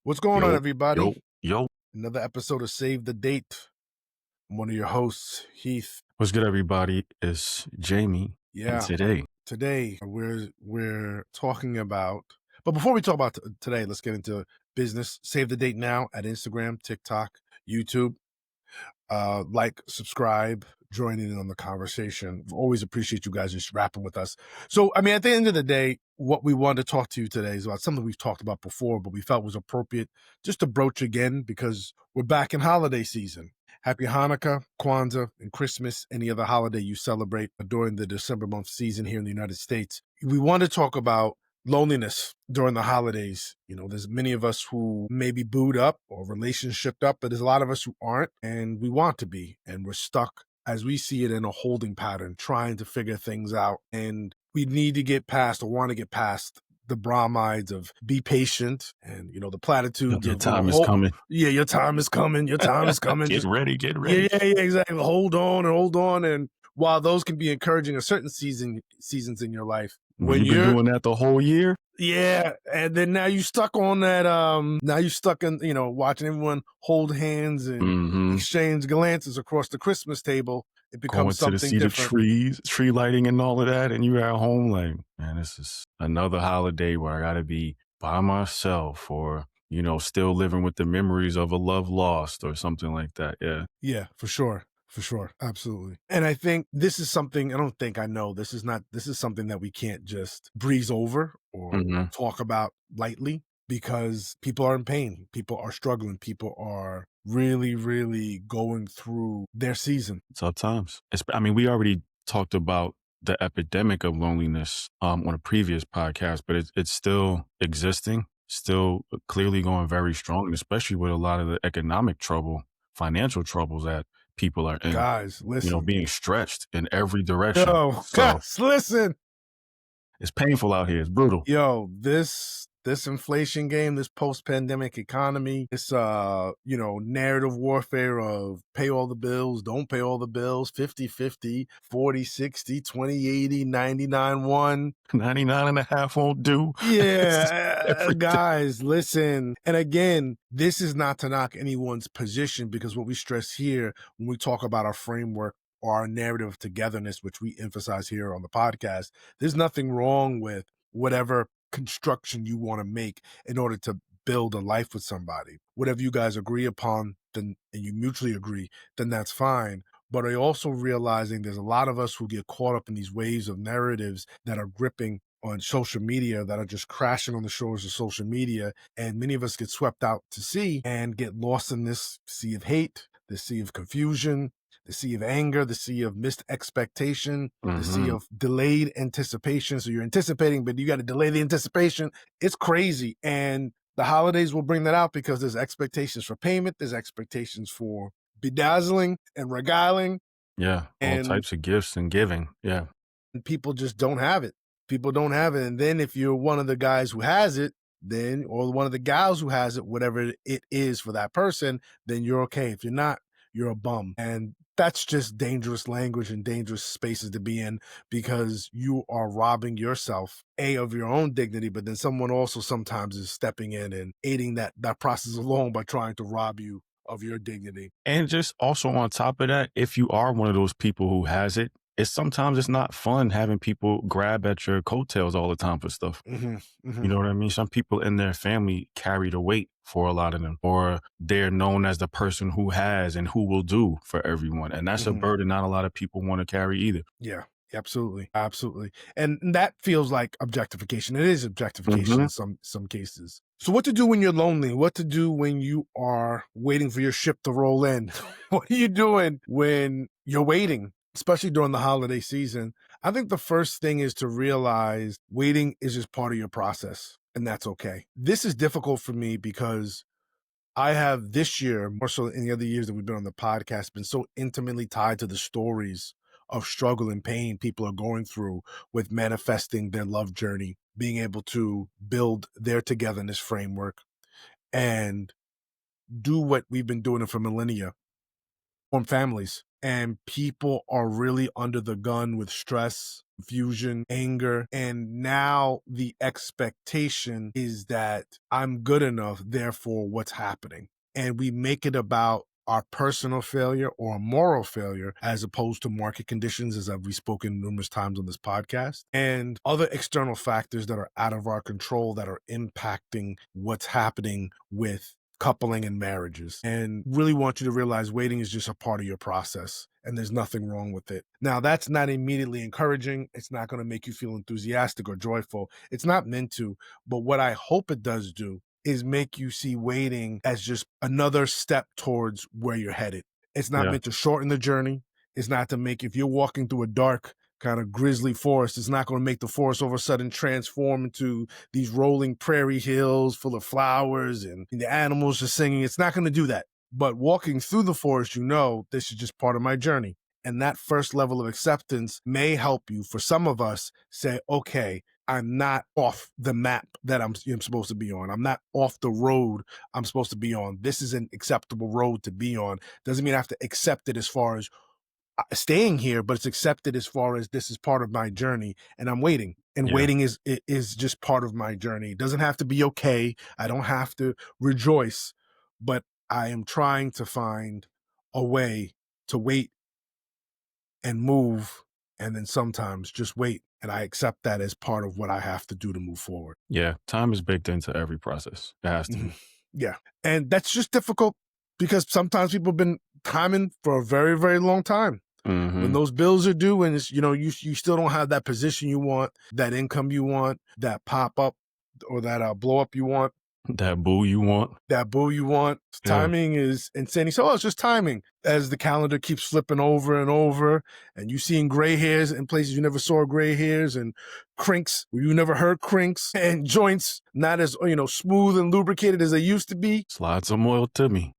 What's going on, Yo, yo, everybody? yo. Another episode of Save the Date. I'm one of your hosts, Heath. What's good, everybody? It's Jamie, and Yeah, today, today we're talking about. But before we talk about today, let's get into business. Save the Date now at Instagram, TikTok, YouTube. Like, subscribe, join in on the conversation. Always appreciate you guys just rapping with us. So, I mean, at the end of the day, what we wanted to talk to you today is about something we've talked about before, but we felt was appropriate just to broach again because we're back in holiday season. Happy Hanukkah, Kwanzaa, and Christmas, any other holiday you celebrate during the December month season here in the United States. We want to talk about loneliness during the holidays. You know, there's many of us who may be booed up or relationshiped up, but there's a lot of us who aren't, and we want to be, and we're stuck as we see it in a holding pattern, trying to figure things out. And we need to get past or want to get past the bromides of be patient and, you know, the platitudes your of, you know, time is coming. yeah, your time is coming. Your time is coming. Get Just, ready, get yeah, ready. yeah, exactly. Hold on and hold on. And while those can be encouraging at certain seasons in your life, When when you've been you're doing that the whole year, yeah, and then now you stuck on that. Now you stuck in, you know, watching everyone hold hands and mm-hmm. exchange glances across the Christmas table. It Going becomes to something see the different. trees, tree lighting, and all of that, and you're at home like, man, this is another holiday where I got to be by myself, or still living with the memories of a love lost, or something like that. Yeah, Yeah, for sure. For sure. Absolutely. And I think this is something, I know this is something that we can't just breeze over or mm-hmm. talk about lightly because people are in pain. People are struggling. People are really, really going through their season. Tough times. We already talked about the epidemic of loneliness on a previous podcast, but it's still existing, still clearly going very strong, and especially with a lot of the economic trouble, financial troubles that people are in, Guys, listen. being stretched in every direction. Yo, So guys, listen. it's painful out here. It's brutal. Yo, this inflation game, this post-pandemic economy, this narrative warfare of pay all the bills, don't pay all the bills, 50-50, 40-60, 20-80, 99-1. 99 and a half won't do. Yeah, Everything. guys, listen. And again, this is not to knock anyone's position because what we stress here when we talk about our framework or our narrative of togetherness, which we emphasize here on the podcast, there's nothing wrong with whatever construction you want to make in order to build a life with somebody. Whatever you guys agree upon, then and you mutually agree, then that's fine. But I also realizing there's a lot of us who get caught up in these waves of narratives that are gripping on social media, that are just crashing on the shores of social media. And many of us get swept out to sea and get lost in this sea of hate, the sea of confusion, the sea of anger, the sea of missed expectation, the sea Mm-hmm. of delayed anticipation. So you're anticipating, but you got to delay the anticipation. It's crazy. And the holidays will bring that out because there's expectations for payment, there's expectations for bedazzling and regaling, Yeah, all and types of gifts and giving. Yeah. people just don't have it. People don't have it. And then if you're one of the guys who has it, then, or one of the gals who has it, whatever it is for that person, then you're okay. If you're not, you're a bum. And that's just dangerous language and dangerous spaces to be in because you are robbing yourself, of your own dignity, but then someone also sometimes is stepping in and aiding that process along by trying to rob you of your dignity. And just also on top of that, if you are one of those people who has it, sometimes it's not fun having people grab at your coattails all the time for stuff. Mm-hmm, mm-hmm. You know what I mean? Some people in their family carry the weight for a lot of them, or they're known as the person who has and who will do for everyone. And that's a burden not a lot of people want to carry either. Yeah, absolutely. Absolutely. And that feels like objectification. It is objectification in some cases. So what to do when you're lonely? What to do when you are waiting for your ship to roll in? What are you doing when you're waiting, especially during the holiday season? I think the first thing is to realize waiting is just part of your process, and that's okay. This is difficult for me because I have this year, more so than any other years that we've been on the podcast, been so intimately tied to the stories of struggle and pain people are going through with manifesting their love journey, being able to build their togetherness framework and do what we've been doing for millennia, form families. and people are really under the gun with stress, confusion, anger. And now the expectation is that I'm good enough, therefore, what's happening? And we make it about our personal failure or a moral failure as opposed to market conditions, as we've spoken numerous times on this podcast, and other external factors that are out of our control that are impacting what's happening with coupling and marriages. And really want you to realize waiting is just a part of your process and there's nothing wrong with it. Now, that's not immediately encouraging. It's not going to make you feel enthusiastic or joyful. It's not meant to. But what I hope it does do is make you see waiting as just another step towards where you're headed. It's not Yeah. meant to shorten the journey. It's not to make, if you're walking through a dark kind of grisly forest, it's not going to make the forest all of a sudden transform into these rolling prairie hills full of flowers and the animals just singing. It's not going to do that. But walking through the forest, you know, this is just part of my journey. And that first level of acceptance may help you, for some of us, say, okay, I'm not off the map that I'm supposed to be on. I'm not off the road I'm supposed to be on. This is an acceptable road to be on. Doesn't mean I have to accept it as far as staying here, but it's accepted as far as this is part of my journey and I'm waiting. And Yeah. waiting is just part of my journey. It doesn't have to be okay. I don't have to rejoice, but I am trying to find a way to wait and move, and then sometimes just wait. And I accept that as part of what I have to do to move forward. Yeah. Time is baked into every process. It has to Mhm. be. Yeah. And that's just difficult because sometimes people have been timing for a very, very long time. When Hmm. those bills are due and it's, you still don't have that position you want, that income you want, that pop up or that blow up you want, That boo you want. that boo you want. Yeah. Timing is insane. He said, oh, it's just timing. As the calendar keeps flipping over and over, and you seeing gray hairs in places you never saw gray hairs, and crinks where you never heard crinks, and joints not as smooth and lubricated as they used to be. Slide some oil to me,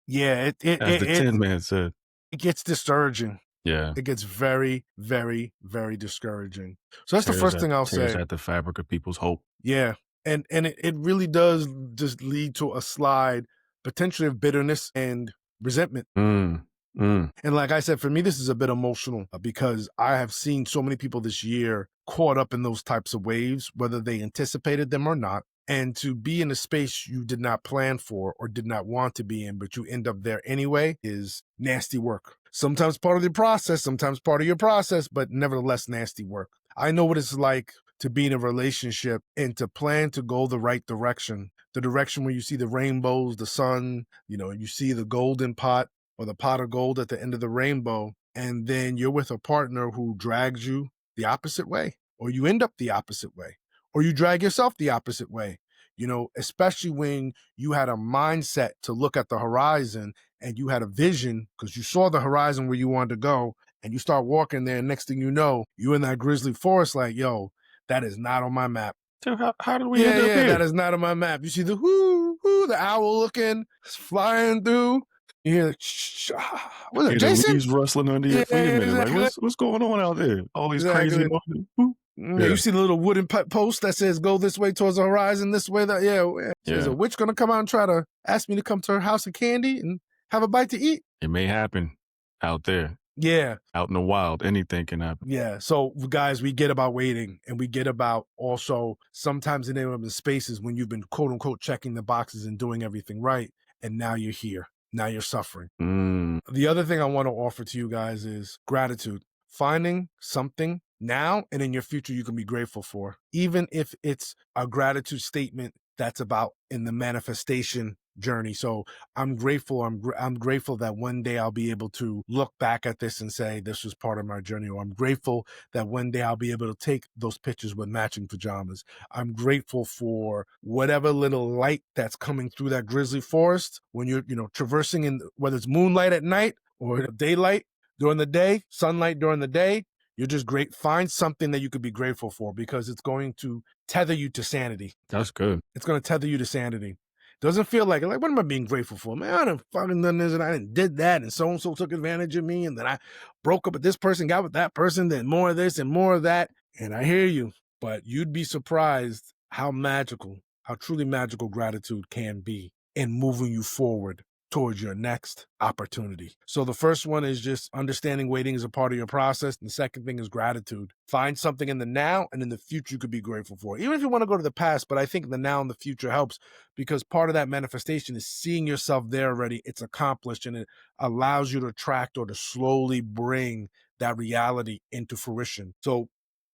Yeah, as the Tin Man said. it gets discouraging. Yeah. It gets very, very, very discouraging. So that's the first thing I'll Tears say. at the fabric of people's hope. Yeah. And it really does just lead to a slide, potentially of bitterness and resentment. Mm. Mm. And like I said, for me, this is a bit emotional because I have seen so many people this year caught up in those types of waves, whether they anticipated them or not. And to be in a space you did not plan for or did not want to be in, but you end up there anyway, is nasty work. Sometimes part of the process, sometimes part of your process, but nevertheless, nasty work. I know what it's like to be in a relationship and to plan to go the right direction, the direction where you see the rainbows, the sun, you see the golden pot or the pot of gold at the end of the rainbow. And then you're with a partner who drags you the opposite way, or you end up the opposite way, or you drag yourself the opposite way, especially when you had a mindset to look at the horizon and you had a vision because you saw the horizon where you wanted to go and you start walking there. And next thing you know, you're in that grizzly forest like, yo, that is not on my map. So how did we Yeah, end up yeah, here? that is not on my map. You see the the owl looking, flying through. You hear, was it Hear the Jason? leaves rustling under your Yeah, feet. Wait a minute, like exactly. what's going on out there? All these crazy Exactly. noises. Woo. Yeah, Yeah. you see the little wooden post that says "Go this way towards the horizon, this way." That So is Yeah. a witch gonna come out and try to ask me to come to her house of candy and have a bite to eat? It may happen out there, Yeah, out in the wild. Anything can happen. yeah. So guys, we get about waiting, and we get about also sometimes in the spaces when you've been quote unquote checking the boxes and doing everything right, and now you're here. Now you're suffering. Mm. The other thing I want to offer to you guys is gratitude. Finding something now and in your future you can be grateful for, even if it's a gratitude statement that's about in the manifestation journey. So I'm grateful. I'm grateful that one day I'll be able to look back at this and say this was part of my journey. Or I'm grateful that one day I'll be able to take those pictures with matching pajamas. I'm grateful for whatever little light that's coming through that grizzly forest when you're, traversing in, whether it's moonlight at night or daylight during the day, sunlight during the day. You're just great. Find something that you could be grateful for because it's going to tether you to sanity. That's good. It's going to tether you to sanity. Doesn't feel like what am I being grateful for? Man, I done fucking done this and I did that and so took advantage of me and then I broke up with this person, got with that person, then more of this and more of that. And I hear you, but you'd be surprised how truly magical gratitude can be in moving you forward towards your next opportunity. So the first one is just understanding waiting is a part of your process. And the second thing is gratitude. Find something in the now and in the future you could be grateful for. Even if you want to go to the past, but I think the now and the future helps because part of that manifestation is seeing yourself there already. It's accomplished and it allows you to attract or to slowly bring that reality into fruition. So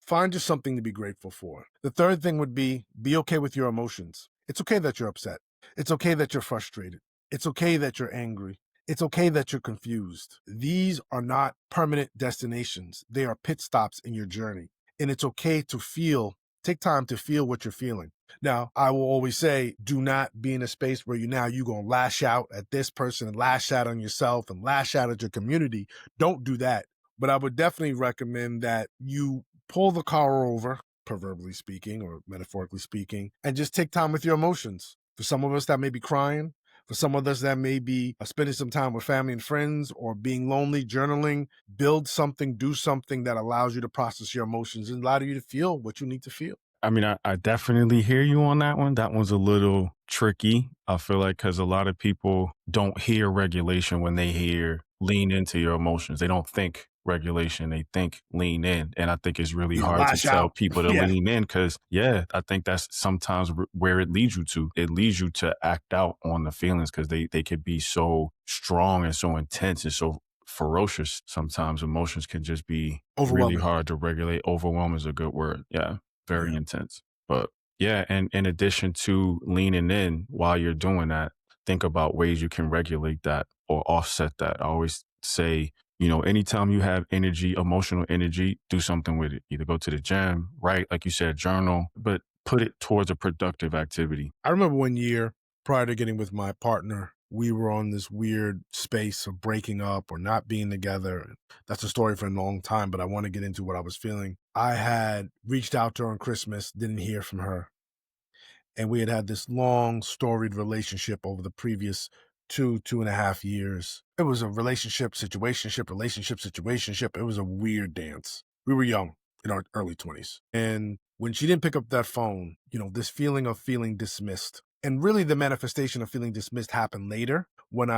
find just something to be grateful for. The third thing would be okay with your emotions. It's okay that you're upset. It's okay that you're frustrated. It's okay that you're angry. It's okay that you're confused. These are not permanent destinations. They are pit stops in your journey. And it's okay to take time to feel what you're feeling. Now, I will always say, do not be in a space where you're going to lash out at this person and lash out on yourself and lash out at your community. Don't do that. But I would definitely recommend that you pull the car over, proverbially speaking or metaphorically speaking, and just take time with your emotions. For some of us, that may be crying. For some of us, that may be spending some time with family and friends or being lonely, journaling. Build something, do something that allows you to process your emotions and allow you to feel what you need to feel. I mean, I definitely hear you on that one. That one's a little tricky. I feel like because a lot of people don't hear regulation when they hear lean into your emotions. They don't think regulation, they think lean in. And I think it's really hard to Lash tell out. people to Yeah. lean in because, yeah, I think that's sometimes where it leads you to. It leads you to act out on the feelings because they could be so strong and so intense and so ferocious. Sometimes emotions can just be really Overwhelming. hard to regulate. Overwhelm is a good word. Yeah. Very Yeah. intense. But yeah, and in addition to leaning in while you're doing that, think about ways you can regulate that or offset that. I always say, anytime you have energy, emotional energy, do something with it. Either go to the gym, write, like you said, journal, but put it towards a productive activity. I remember one year prior to getting with my partner, we were on this weird space of breaking up or not being together. That's a story for a long time, but I want to get into what I was feeling. I had reached out to her on Christmas, didn't hear from her. And we had this long, storied relationship over the previous 2.5 years. It was a relationship. It was a weird dance. We were young in our early 20s. And when she didn't pick up that phone, this feeling of feeling dismissed. And really the manifestation of feeling dismissed happened later when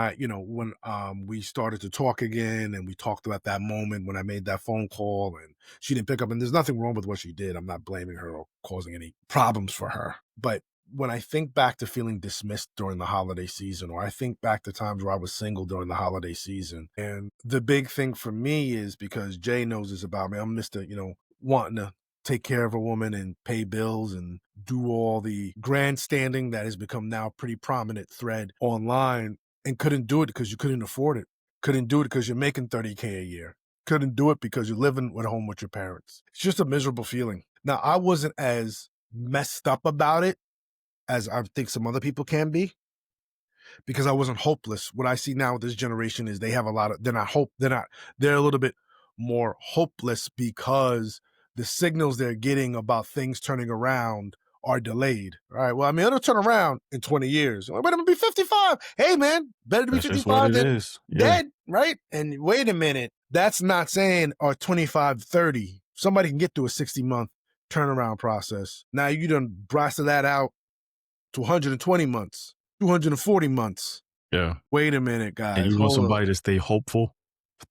we started to talk again and we talked about that moment when I made that phone call and she didn't pick up. And there's nothing wrong with what she did. I'm not blaming her or causing any problems for her. But when I think back to feeling dismissed during the holiday season, or I think back to times where I was single during the holiday season, and the big thing for me is because Jay knows this about me, I'm Mr., wanting to take care of a woman and pay bills and do all the grandstanding that has become now a pretty prominent thread online and couldn't do it because you couldn't afford it. Couldn't do it because you're making $30K a year. Couldn't do it because you're living at home with your parents. It's just a miserable feeling. Now, I wasn't as messed up about it as I think some other people can be, because I wasn't hopeless. What I see now with this generation is they're a little bit more hopeless because the signals they're getting about things turning around are delayed. All right. Well, I mean, it'll turn around in 20 years. But I'm going to be 55. Hey, man, better to be That's just what 55 it than is. Yeah. dead. Right. And wait a minute. That's not saying 25, 30. Somebody can get through a 60-month turnaround process. Now you done blasted that out to 120 months, 240 months. Yeah. Wait a minute, And guys. you want Hold up. somebody to stay hopeful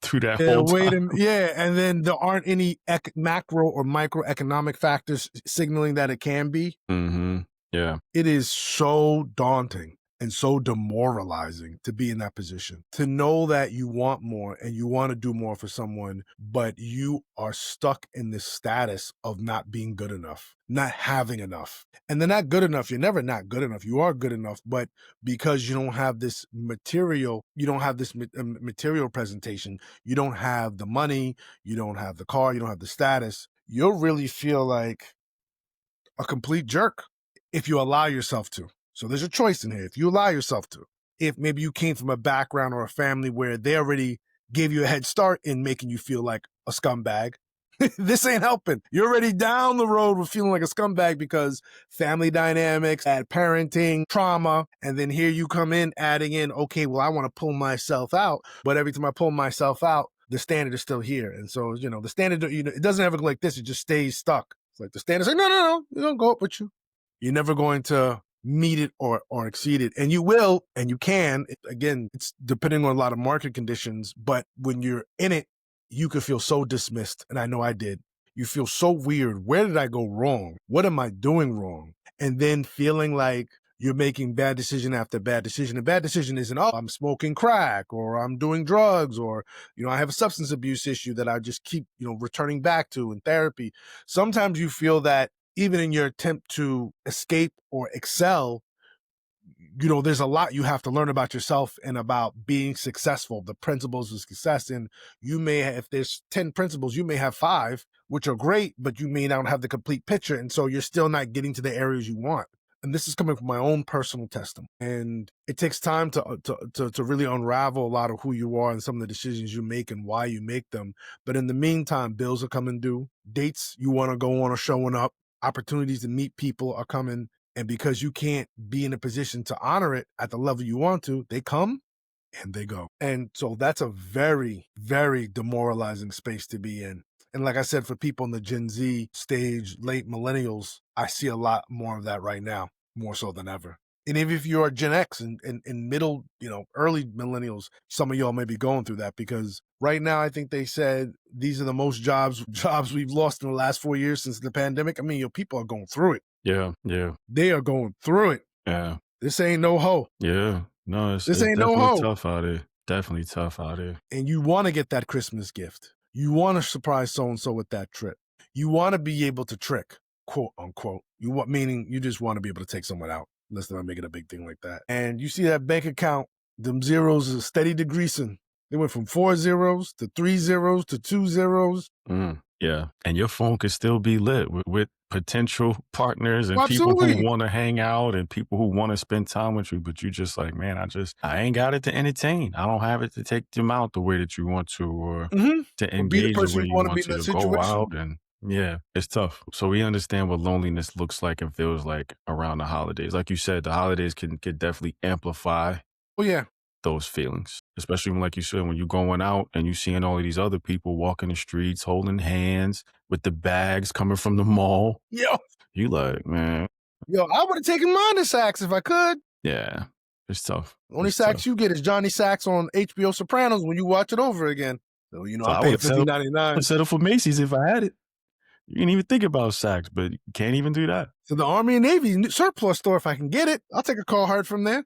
through that Yeah, whole time. yeah. And then there aren't any macro or microeconomic factors signaling that it can be. Mm-hmm. Yeah. It is so daunting and so demoralizing to be in that position, to know that you want more and you want to do more for someone, but you are stuck in this status of not being good enough, not having enough. And they're not good enough. You're never not good enough. You are good enough, but because you don't have this material, material presentation, you don't have the money, you don't have the car, you don't have the status, you'll really feel like a complete jerk if you allow yourself to. So there's a choice in here. If you allow yourself to, if maybe you came from a background or a family where they already gave you a head start in making you feel like a scumbag, this ain't helping. You're already down the road with feeling like a scumbag because family dynamics, bad parenting, trauma, and then here you come in adding in, okay, well, I want to pull myself out, but every time I pull myself out, the standard is still here. And so, the standard, it doesn't ever go like this. It just stays stuck. It's like the standard's like, no, we don't go up with you. You're never going to meet it or exceed it. And you will, and you can. Again, it's depending on a lot of market conditions, but when you're in it, you could feel so dismissed. And I know I did. You feel so weird. Where did I go wrong? What am I doing wrong? And then feeling like you're making bad decision after bad decision. And bad decision isn't, oh, I'm smoking crack or I'm doing drugs or, I have a substance abuse issue that I just keep, returning back to in therapy. Sometimes you feel that even in your attempt to escape or excel, there's a lot you have to learn about yourself and about being successful, the principles of success. And you may have, if there's 10 principles, you may have 5, which are great, but you may not have the complete picture. And so you're still not getting to the areas you want. And this is coming from my own personal testimony. And it takes time to really unravel a lot of who you are and some of the decisions you make and why you make them. But in the meantime, bills are coming due. Dates you want to go on are showing up. Opportunities to meet people are coming. And because you can't be in a position to honor it at the level you want to, they come and they go. And so that's a very, very demoralizing space to be in. And like I said, for people in the Gen Z stage, late millennials, I see a lot more of that right now, more so than ever. And even if you're Gen X and middle, early millennials, some of y'all may be going through that because right now I think they said these are the most jobs we've lost in the last 4 years since the pandemic. I mean, people are going through it. Yeah, yeah, They are going through it. yeah, This ain't no hoe. yeah. No, it's This it's ain't no definitely hoe. tough out here. Definitely tough out here. And you want to get that Christmas gift. You want to surprise so-and-so with that trip. You want to be able to trick, quote unquote. Meaning you just want to be able to take someone out. Let's not make it a big thing like that. And you see that bank account, them zeros are steady decreasing. They went from 4 zeros to 3 zeros to 2 zeros. Yeah. And your phone could still be lit with potential partners and people who Absolutely. want to hang out and people who want to spend time with you. But you just like, man, I ain't got it to entertain. I don't have it to take them out the way that you want to or to Or be the engage the person way you you want to be want in to that go situation. out. And yeah, it's tough. So we understand what loneliness looks like and feels like around the holidays. Like you said, the holidays could definitely amplify Oh, yeah. those feelings, especially when, like you said, when you're going out and you seeing all of these other people walking the streets, holding hands with the bags coming from the mall. Yo, You like, man, I would have taken mine to Saks if I could. yeah, it's tough. The only It's tough. Saks you get is Johnny Saks on HBO Sopranos when you watch it over again. So, So I'm I paying would $50.99. settle for Macy's if I had it. You didn't even think about Saks, but you can't even do that. So the Army and Navy surplus store, if I can get it, I'll take a Carhartt from there.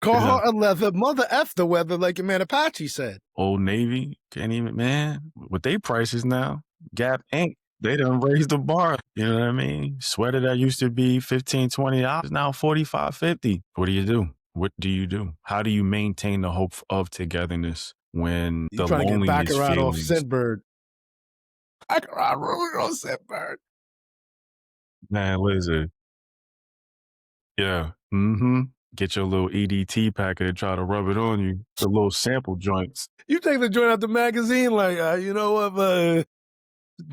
Yeah. Carhartt and leather, mother F the weather, like your man Apache said. Old Navy can't even, man, with they prices now, Gap Inc., they done raised the bar. You know what I mean? Sweater that used to be $15, $20, now $45, $50. What do you do? What do you do? How do you maintain the hope of togetherness when You the trying to get loneliness Baccarat off feelings? Scentbird. Baccarat really on Scentbird. Man, listen. Yeah. Mm-hmm. Get your little EDT packet and try to rub it on you. The little sample joints. You take the joint out the magazine like, you know what, doing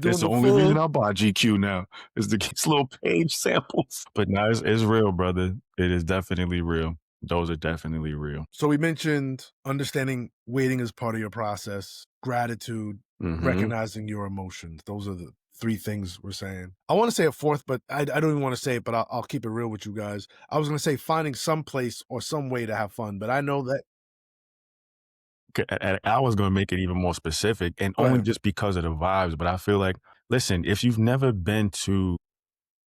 It's the the only reason full. I buy GQ now is to get little page samples. But no, it's real, brother. It is definitely real. Those are definitely real. So we mentioned understanding waiting as part of your process, gratitude, Mm-hmm. recognizing your emotions. Those are the 3 things we're saying. I want to say a 4th, but I don't even want to say it, but I'll keep it real with you guys. I was going to say finding some place or some way to have fun, but I know that. I was going to make it even more specific and Go only ahead. just because of the vibes. But I feel like, listen, if you've never been to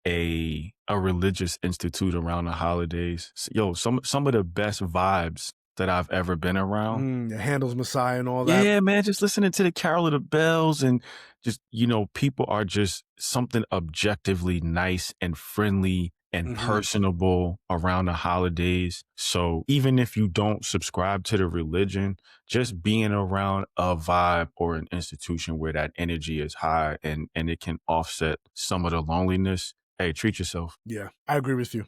a religious institute around the holidays, yo, some of the best vibes that I've ever been around. Handel's Messiah and all that. Yeah, man, just listening to the Carol of the Bells and just, people are just something objectively nice and friendly and personable around the holidays. So even if you don't subscribe to the religion, just being around a vibe or an institution where that energy is high and it can offset some of the loneliness. Hey, treat yourself. Yeah, I agree with you.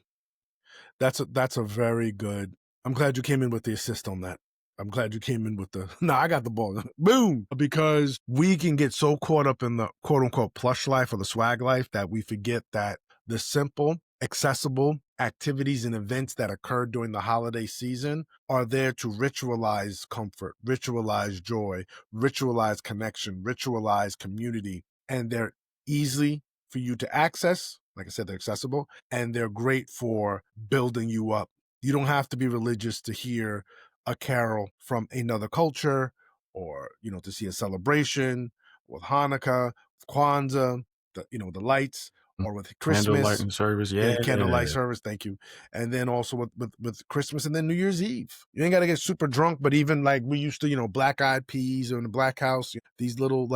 That's a very good. I'm glad you came in with the assist on that. I'm glad you came in with the, no, I got the ball. Boom. Because we can get so caught up in the quote unquote plush life or the swag life that we forget that the simple, accessible activities and events that occur during the holiday season are there to ritualize comfort, ritualize joy, ritualize connection, ritualize community. And they're easily for you to access. Like I said, they're accessible and they're great for building you up. You don't have to be religious to hear a carol from another culture or, to see a celebration with Hanukkah, Kwanzaa, the lights, Mm. or with Christmas. Candlelighting service, Yeah, yeah. candlelight service. Thank you. And then also with Christmas and then New Year's Eve. You ain't got to get super drunk, but even like we used to, Black Eyed Peas or in the Black House, these little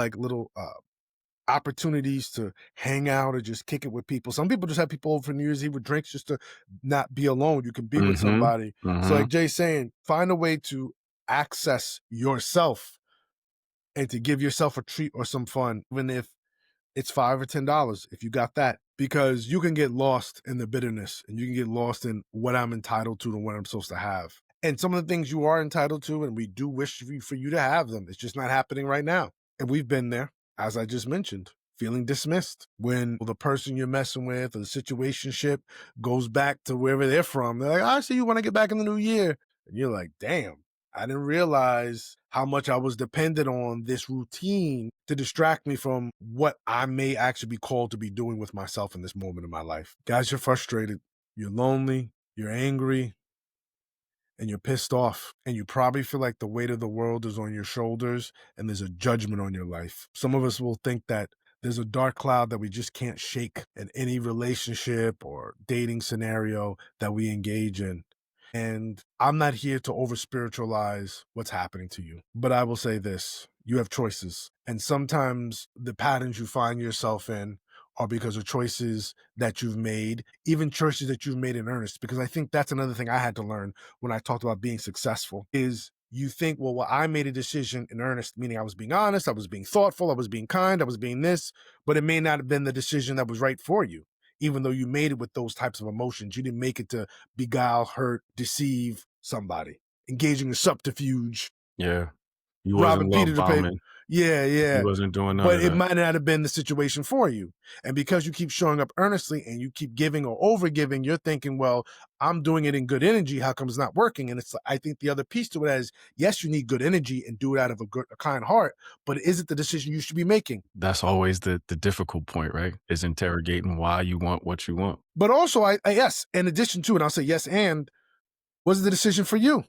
opportunities to hang out or just kick it with people. Some people just have people over for New Year's Eve with drinks just to not be alone. You can be with Mhm, somebody. So mhm. like Jay's saying, find a way to access yourself and to give yourself a treat or some fun, even if it's $5 or $10 if you got that, because you can get lost in the bitterness and you can get lost in what I'm entitled to and what I'm supposed to have. And some of the things you are entitled to, and we do wish for you to have them, it's just not happening right now. And we've been there, as I just mentioned, feeling dismissed when the person you're messing with or the situationship goes back to wherever they're from. They're like, I see you when I get back in the new year. And you're like, damn, I didn't realize how much I was dependent on this routine to distract me from what I may actually be called to be doing with myself in this moment in my life. Guys, you're frustrated, you're lonely, you're angry, and you're pissed off. And you probably feel like the weight of the world is on your shoulders and there's a judgment on your life. Some of us will think that there's a dark cloud that we just can't shake in any relationship or dating scenario that we engage in. And I'm not here to over spiritualize what's happening to you, but I will say this: you have choices. And sometimes the patterns you find yourself in are because of choices that you've made, even choices that you've made in earnest. Because I think that's another thing I had to learn when I talked about being successful is you think, well, I made a decision in earnest, meaning I was being honest, I was being thoughtful, I was being kind, I was being this, but it may not have been the decision that was right for you. Even though you made it with those types of emotions, you didn't make it to beguile, hurt, deceive somebody, engaging in subterfuge, Yeah. You wasn't robbing love Peter to pay. bombing. Yeah, You yeah. wasn't doing none But of it that. might not have been the situation for you. And because you keep showing up earnestly and you keep giving or over giving, you're thinking, well, I'm doing it in good energy. How come it's not working? And I think the other piece to it is, yes, you need good energy and do it out of a kind heart, but is it the decision you should be making? That's always the difficult point, right? Is interrogating why you want what you want. But also, yes, in addition to it, I'll say yes, and was the decision for you?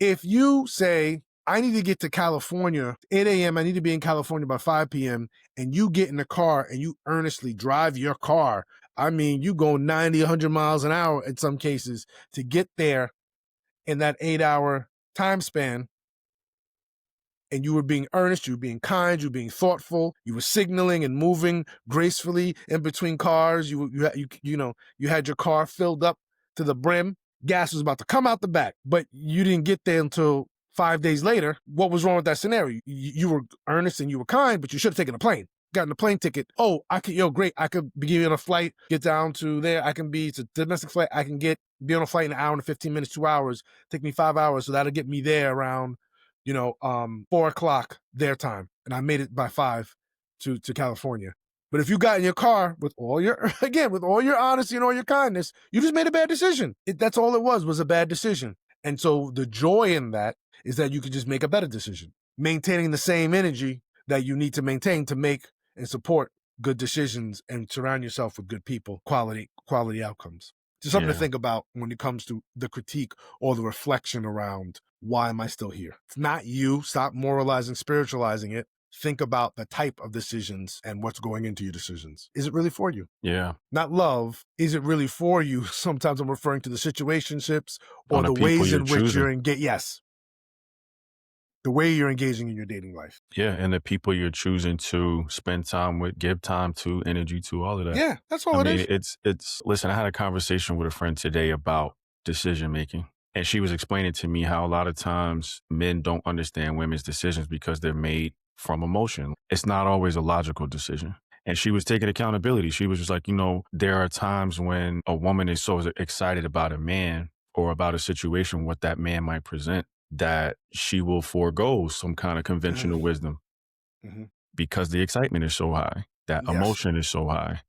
If you say, I need to get to California, 8 a.m., I need to be in California by 5 p.m., and you get in the car and you earnestly drive your car, I mean, you go 90, 100 miles an hour in some cases to get there in that 8 hour time span, and you were being earnest, you were being kind, you were being thoughtful, you were signaling and moving gracefully in between cars. You had your car filled up to the brim. Gas was about to come out the back, but you didn't get there until 5 days later. What was wrong with that scenario? You were earnest and you were kind, but you should have taken a plane. Gotten a plane ticket. Oh, great. I could be on a flight, get down to there. It's a domestic flight. I can be on a flight in an hour and 15 minutes, 2 hours. Take me 5 hours. So that'll get me there around 4 o'clock their time, and I made it by 5 to California. But if you got in your car with all your again with all your honesty and all your kindness, you just made a bad decision. That's all it was a bad decision. And so the joy in that is that you could just make a better decision, maintaining the same energy that you need to maintain to make and support good decisions and surround yourself with good people, quality outcomes. Just something to Yeah. think about when it comes to the critique or the reflection around why am I still here? It's not you. Stop moralizing, spiritualizing it. Think about the type of decisions and what's going into your decisions. Is it really for you? Yeah. Not love. Is it really for you? Sometimes I'm referring to the situationships or On the the people ways you're in which choosing. you're engaged. Yes, the way you're engaging in your dating life. Yeah, and the people you're choosing to spend time with, give time to, energy to, all of that. Yeah, that's I all it mean, is. it's listen, I had a conversation with a friend today about decision making. And she was explaining to me how a lot of times men don't understand women's decisions because they're made from emotion. It's not always a logical decision. And she was taking accountability. She was just like, there are times when a woman is so excited about a man or about a situation, what that man might present, that she will forego some kind of Mhm, conventional wisdom mhm. because the excitement is so high, that Yes. emotion is so high,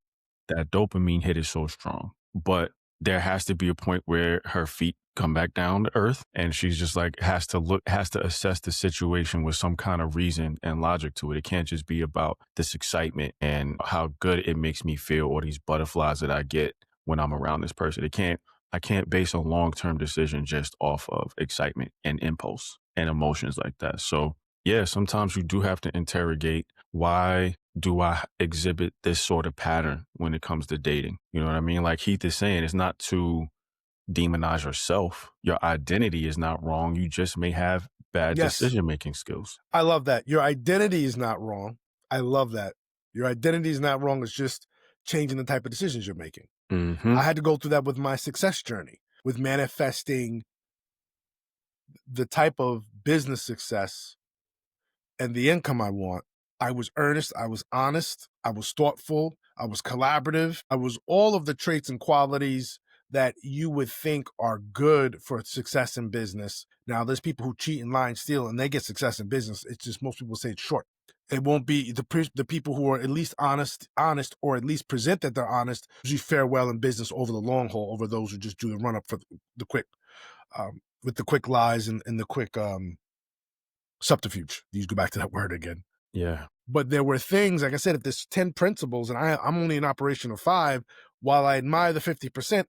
that dopamine hit is so strong. But there has to be a point where her feet come back down to earth and she's just like has to assess the situation with some kind of reason and logic to it. It can't just be about this excitement and how good it makes me feel or these butterflies that I get when I'm around this person. It can't I can't base a long-term decision just off of excitement and impulse and emotions like that. So yeah, sometimes you do have to interrogate, why do I exhibit this sort of pattern when it comes to dating? You know what I mean? Like Heath is saying, it's not to demonize yourself. Your identity is not wrong. You just may have bad Yes, decision making skills. I love that. Your identity is not wrong. I love that. Your identity is not wrong. It's just changing the type of decisions you're making. Hmm. I had to go through that with my success journey, with manifesting the type of business success and the income I want. I was earnest, I was honest, I was thoughtful, I was collaborative, I was all of the traits and qualities that you would think are good for success in business. Now, there's people who cheat and lie and steal and they get success in business. It's just most people say it's short. It won't be the people who are at least honest, or at least present that they're honest, usually fare well in business over the long haul, over those who just do the run up for the quick, with the quick lies and the quick subterfuge. You go back to that word again. Yeah. But there were things, like I said, if there's 10 principles and I'm only in operation of 5, while I admire the 50%,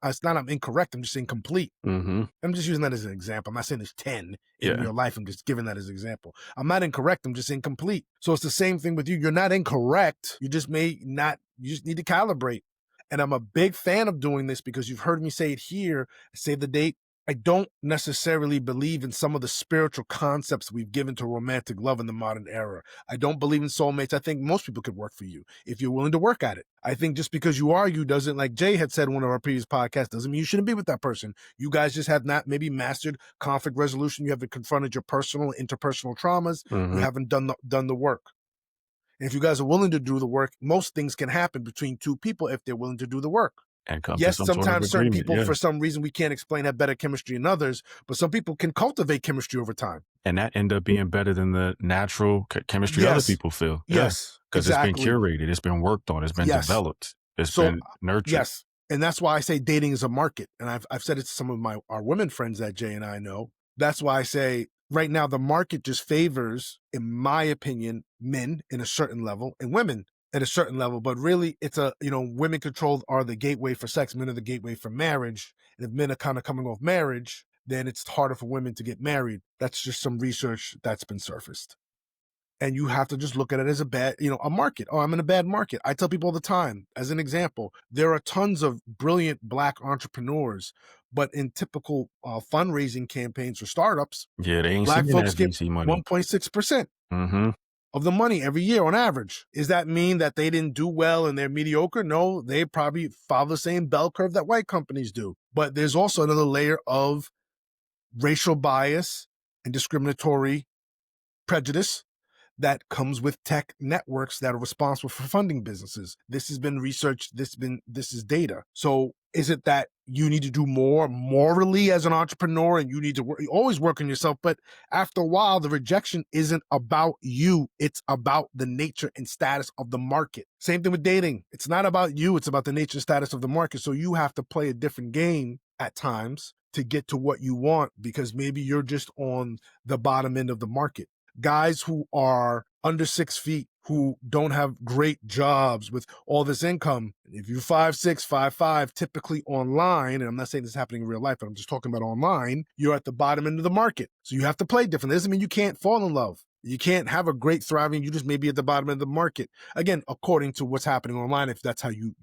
it's not I'm incorrect, I'm just incomplete. Hmm. I'm just using that as an example. I'm not saying there's 10 in Yeah. real life. I'm just giving that as an example. I'm not incorrect. I'm just incomplete. So it's the same thing with you. You're not incorrect. You just need to calibrate. And I'm a big fan of doing this because you've heard me say it here, save the date. I don't necessarily believe in some of the spiritual concepts we've given to romantic love in the modern era. I don't believe in soulmates. I think most people could work for you if you're willing to work at it. I think just because you argue doesn't, like Jay had said in one of our previous podcasts, doesn't mean you shouldn't be with that person. You guys just have not maybe mastered conflict resolution. You haven't confronted your personal and interpersonal traumas. You Hmm. haven't done the work. And if you guys are willing to do the work, most things can happen between two people if they're willing to do the work. And come to Yes, some sort of sometimes certain agreement. people, Yeah. for some reason we can't explain, have better chemistry than others, but some people can cultivate chemistry over time. And that end up being better than the natural chemistry other Yes, people feel. Yeah. yes, Because it's been exactly. curated, it's been worked on, it's been Yes. developed, it's So, been nurtured. yes, and that's why I say dating is a market, and I've said it to some of our women friends that Jay and I know. That's why I say right now the market just favors, in my opinion, men in a certain level and women at a certain level. But really, it's women controlled are the gateway for sex, men are the gateway for marriage. And if men are kind of coming off marriage, then it's harder for women to get married. That's just some research that's been surfaced. And you have to just look at it as a market. Oh, I'm in a bad market. I tell people all the time, as an example, there are tons of brilliant Black entrepreneurs, but in typical fundraising campaigns for startups, Yeah, they ain't Black seeing folks that get VC money. 1.6% Hmm. of the money every year on average. Does that mean that they didn't do well and they're mediocre? No, they probably follow the same bell curve that white companies do. But there's also another layer of racial bias and discriminatory prejudice that comes with tech networks that are responsible for funding businesses. This has been researched. This is data. So is it that you need to do more morally as an entrepreneur and you need to always work on yourself? But after a while, the rejection isn't about you. It's about the nature and status of the market. Same thing with dating. It's not about you. It's about the nature and status of the market. So you have to play a different game at times to get to what you want, because maybe you're just on the bottom end of the market. Guys who are under 6 feet, who don't have great jobs with all this income. If you're 5'6", 5'5", typically online, and I'm not saying this is happening in real life, but I'm just talking about online, you're at the bottom end of the market. So you have to play different. That doesn't mean you can't fall in love. You can't have a great thriving, you just may be at the bottom end of the market. Again, according to what's happening online, if that's how you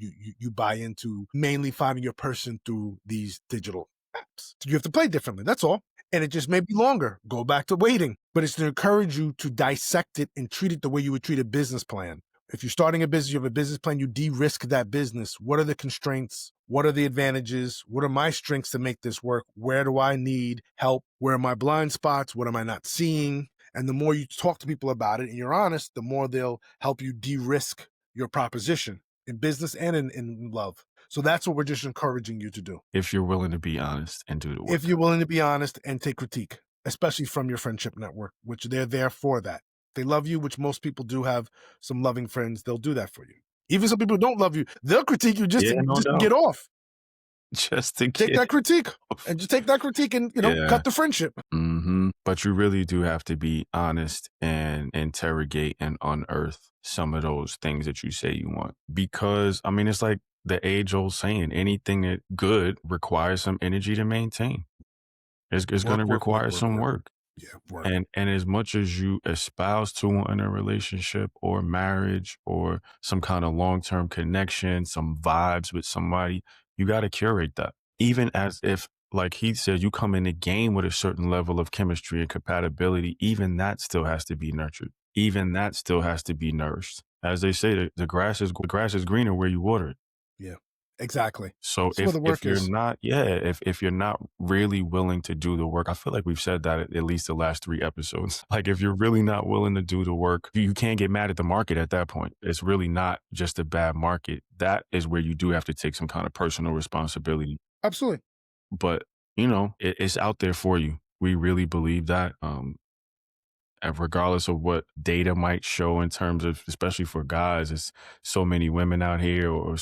buy into mainly finding your person through these digital apps. So you have to play differently, that's all. And it just may be longer. Go back to waiting. But it's to encourage you to dissect it and treat it the way you would treat a business plan. If you're starting a business, you have a business plan, you de-risk that business. What are the constraints? What are the advantages? What are my strengths to make this work? Where do I need help? Where are my blind spots? What am I not seeing? And the more you talk to people about it and you're honest, the more they'll help you de-risk your proposition in business and in love. So that's what we're just encouraging you to do. If you're willing to be honest and do the If work. you're willing to be honest and take critique, especially from your friendship network, which they're there for that. They love you, which most people do have some loving friends. They'll do that for you. Even some people who don't love you, they'll critique you just Yeah, to, no just to doubt. get off. just to Take get that critique off. and just take that critique and, Yeah. cut the friendship. But you really do have to be honest and interrogate and unearth some of those things that you say you want. Because, I mean, it's like the age old saying, anything that good requires some energy to maintain. It's going to Work, work, work, require work, some work. work. Yeah, work. And as much as you espouse to wanting a relationship or marriage or some kind of long-term connection, some vibes with somebody, you got to curate that. Even as if, like he said, you come in the game with a certain level of chemistry and compatibility, even that still has to be nurtured. Even that still has to be nourished. As they say, the grass is greener where you water it. Yeah, exactly. So That's where the if work you're is. not, yeah, if you're not really willing to do the work, I feel like we've said that at least the last 3 episodes. Like if you're really not willing to do the work, you can't get mad at the market at that point. It's really not just a bad market. That is where you do have to take some kind of personal responsibility. Absolutely. But, it's out there for you. We really believe that. And regardless of what data might show in terms of, especially for guys, it's so many women out here, or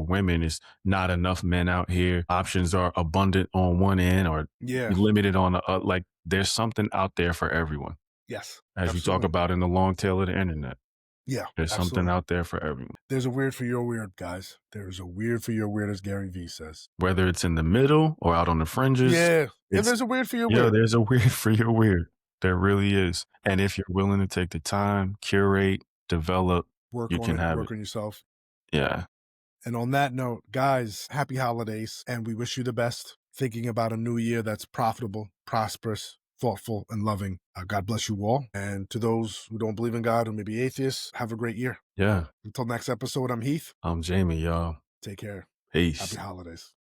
women, it's not enough men out here. Options are abundant on one end, or Yeah. limited on the like. There's something out there for everyone, Yes, as you talk absolutely. about in the long tail of the internet. Yeah, There's something absolutely. out there for everyone, There's a weird for your weird, guys. There's a weird for your weird, as Gary Vee says. whether it's in the middle or out on the fringes. Yeah. Yeah, It's there's a weird for your Yeah, weird. there's a weird for your weird. There really is. And if you're willing to take the time, curate, develop, Work you on can it, have it. work on yourself. Yeah. And on that note, guys, happy holidays, and we wish you the best. Thinking about a new year that's profitable, prosperous, thoughtful, and loving. God bless you all. And to those who don't believe in God or maybe atheists, have a great year. Yeah. Until next episode, I'm Heath. I'm Jamie, y'all. Take care. Happy Peace. holidays.